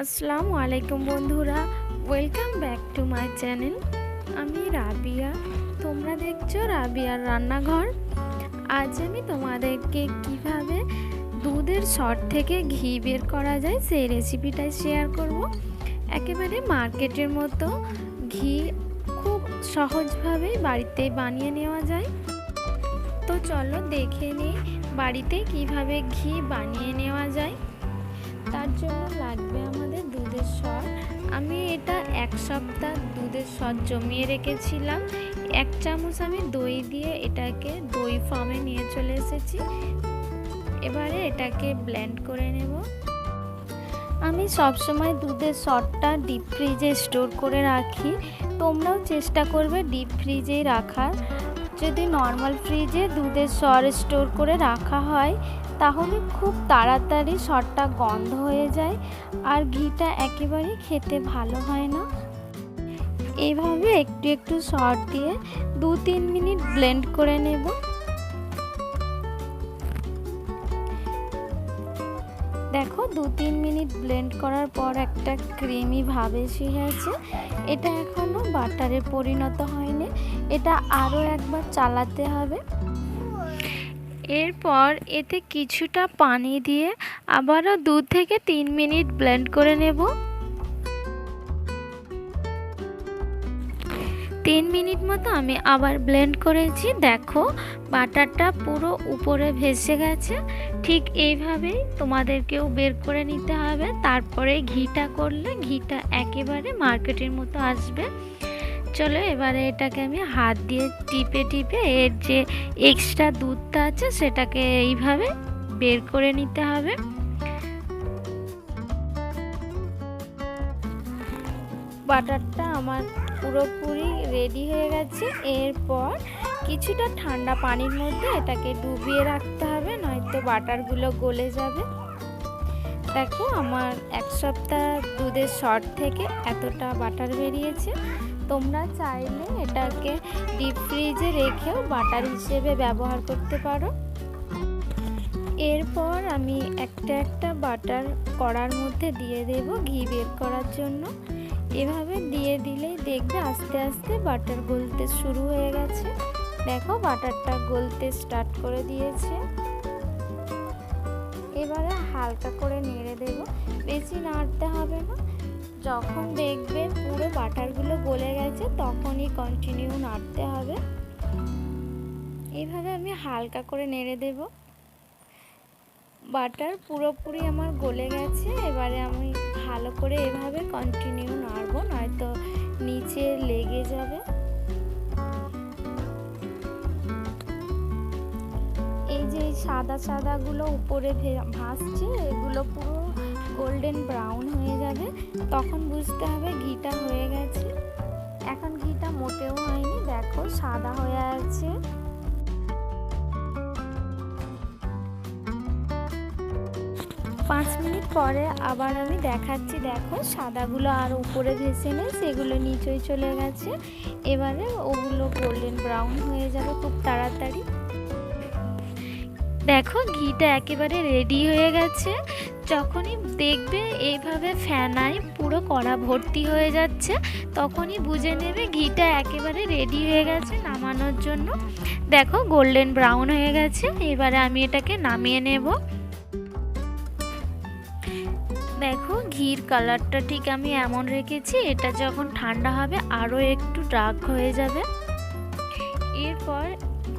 আসসালামু আলাইকুম বন্ধুরা, welcome back to my channel. আমি রাবিয়া, তোমরা দেখছো রাবিয়ার রান্নাঘর। আজ আমি তোমাদেরকে কিভাবে দুধের সর থেকে ঘি বের করা যায় সেই রেসিপিটাই শেয়ার করব। একেবারে মার্কেটের মতো ঘি খুব সহজভাবেই বাড়িতেই বানিয়ে নেওয়া যায়। তো চলো দেখে নিই বাড়িতে কিভাবে ঘি বানিয়ে নেওয়া যায়। তার জন্য লাগবে আমাদের দুধের সর। আমি এটা এক সপ্তাহ দুধের সর জমিয়ে রেখেছিলাম। 1 চামচ আমি দই দিয়ে এটাকে দই ফর্মে নিয়ে চলে এসেছি। এবারে এটাকে ব্লেন্ড করে নেব। আমি সবসময় দুধের সরটা ডিপ ফ্রিজে স্টোর করে রাখি, তোমরাও চেষ্টা করবে ডিপ ফ্রিজেই রাখার। যদি নর্মাল ফ্রিজে দুধের সর স্টোর করে রাখা হয় তাহলে খুব তাড়াতাড়ি সরটা গন্ধ হয়ে যায় আর ঘিটা একেবারেই খেতে ভালো হয় না। এইভাবে একটু একটু সর দিয়ে 2-3 মিনিট ব্লেন্ড করে নেব। দেখো 2-3 মিনিট ব্লেন্ড করার পর একটা ক্রিমি ভাব এসে গেছে। এটা এখনো বাটারে পরিণত হয়নি, এটা আরও একবার চালাতে হবে। এরপর এতে কিছুটা পানি দিয়ে আবারও 2 থেকে 3 মিনিট ব্লেন্ড করে নেব। 3 মিনিট মতো আমি আবার ব্লেন্ড করেছি। দেখো বাটারটা পুরো উপরে ভেসে গেছে। ঠিক এইভাবেই তোমাদেরকেও বের করে নিতে হবে। তারপরে ঘিটা করলে ঘিটা একেবারে মার্কেটের মতো আসবে। চলো এবারে এটাকে আমি হাত দিয়ে টিপে টিপে এর যে এক্সট্রা দুধটা আছে সেটাকে এইভাবে বের করে নিতে হবে। বাটারটা আমার পুরোপুরি রেডি হয়ে গেছে। এরপর কিছুটা ঠান্ডা পানির মধ্যে এটাকে ডুবিয়ে রাখতে হবে, নয়তো বাটারগুলো গলে যাবে। দেখো আমার 1 সপ্তাহ দুধের সর থেকে এতটা বাটার বেরিয়েছে। তোমরা চাইলে এটাকে ডিপ ফ্রিজে রেখেও বাটার হিসেবে ব্যবহার করতে পারো। এরপর আমি একটা একটা বাটার কড়ার মধ্যে দিয়ে দেব ঘি বের করার জন্য। এভাবে দিয়ে দিলেই দেখবে আস্তে আস্তে বাটার গলতে শুরু হয়ে গেছে। দেখো বাটারটা গলতে স্টার্ট করে দিয়েছে। এবারে হালকা করে নেড়ে দেব, বেশি নাড়তে হবে না। যখন দেখবে পুরো বাটারগুলো গলে গেছে তখনই কন্টিনিউ নাড়তে হবে। এইভাবে আমি হালকা করে নেড়ে দেব। বাটার পুরোপুরি আমার গলে গেছে। এবারে আমি ভালো করে এভাবে কন্টিনিউ নাড়বো, নয়তো নিচে লেগে যাবে। এই যে সাদা সাদাগুলো উপরে ভাসছে এগুলো পুরো গোল্ডেন ব্রাউন হয়ে যাবে, তখন বুঝতে হবে ঘিটা হয়ে গেছে। এখন ঘিটা মোটেও হয়নি, দেখো সাদা হয়ে আছে। পাঁচ মিনিট পরে আবার আমি দেখাচ্ছি। দেখো সাদাগুলো আর উপরে ভেসে নেই, সেগুলো নিচেই চলে গেছে। এবারে ওগুলো গোল্ডেন ব্রাউন হয়ে যাবে খুব তাড়াতাড়ি। দেখো ঘিটা একেবারে রেডি হয়ে গেছে। যখনই দেখবে এইভাবে ফেনায় পুরো কড়া ভর্তি হয়ে যাচ্ছে তখনই বুঝে নেবে ঘিটা একেবারে রেডি হয়ে গেছে নামানোর জন্য। দেখো গোল্ডেন ব্রাউন হয়ে গেছে। এবারে আমি এটাকে নামিয়ে নেব। দেখো ঘির কালারটা ঠিক আমি এমন রেখেছি, এটা যখন ঠান্ডা হবে আরও একটু ডার্ক হয়ে যাবে। এরপর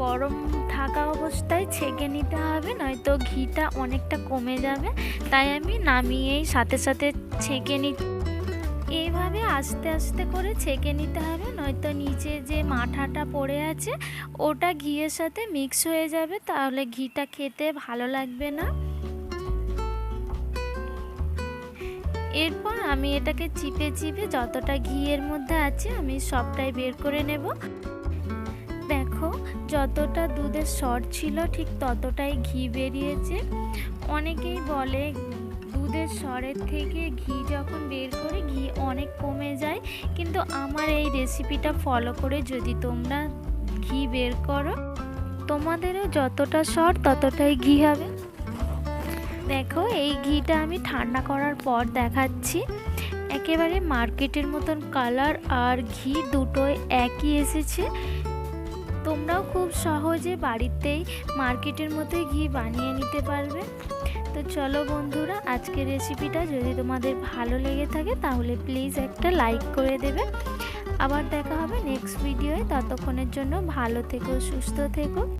গরম থাকা অবস্থায় ছেঁকে নিতে হবে, নয়তো ঘিটা অনেকটা কমে যাবে। তাই আমি নামিয়েই সাথে সাথে ছেঁকে এইভাবে আস্তে আস্তে করে ছেঁকে নিতে হবে, নয়তো নিচে যে মাঠাটা পড়ে আছে ওটা ঘিয়ের সাথে মিক্স হয়ে যাবে, তাহলে ঘিটা খেতে ভালো লাগবে না। এরপর আমি এটাকে চিপে চিপে যতটা ঘিয়ের মধ্যে আছে আমি সবটাই বের করে নেব। দেখো যতটা দুধের সর ছিল ঠিক ততটাই ঘি বেরিয়েছে। অনেকেই বলে দুধের সরের থেকে ঘি যখন বের করে ঘি অনেক কমে যায়, কিন্তু আমার এই রেসিপিটা ফলো করে যদি তোমরা ঘি বের করো তোমাদেরও যতটা সর ততটাই ঘি হবে। দেখো এই ঘিটা আমি ঠান্ডা করার পর দেখাচ্ছি। একেবারে মার্কেটের মতন কালার আর ঘি দুটোই একই এসেছে। তোমরাও খুব সহজে বাড়িতেই মার্কেটের মতোই ঘি বানিয়ে নিতে পারবে। তো চলো বন্ধুরা, আজকের রেসিপিটা যদি তোমাদের ভালো লেগে থাকে তাহলে প্লিজ একটা লাইক করে দেবে। আবার দেখা হবে নেক্সট ভিডিওয়ে। ততক্ষণের জন্য ভালো থেকো, সুস্থ থেকো।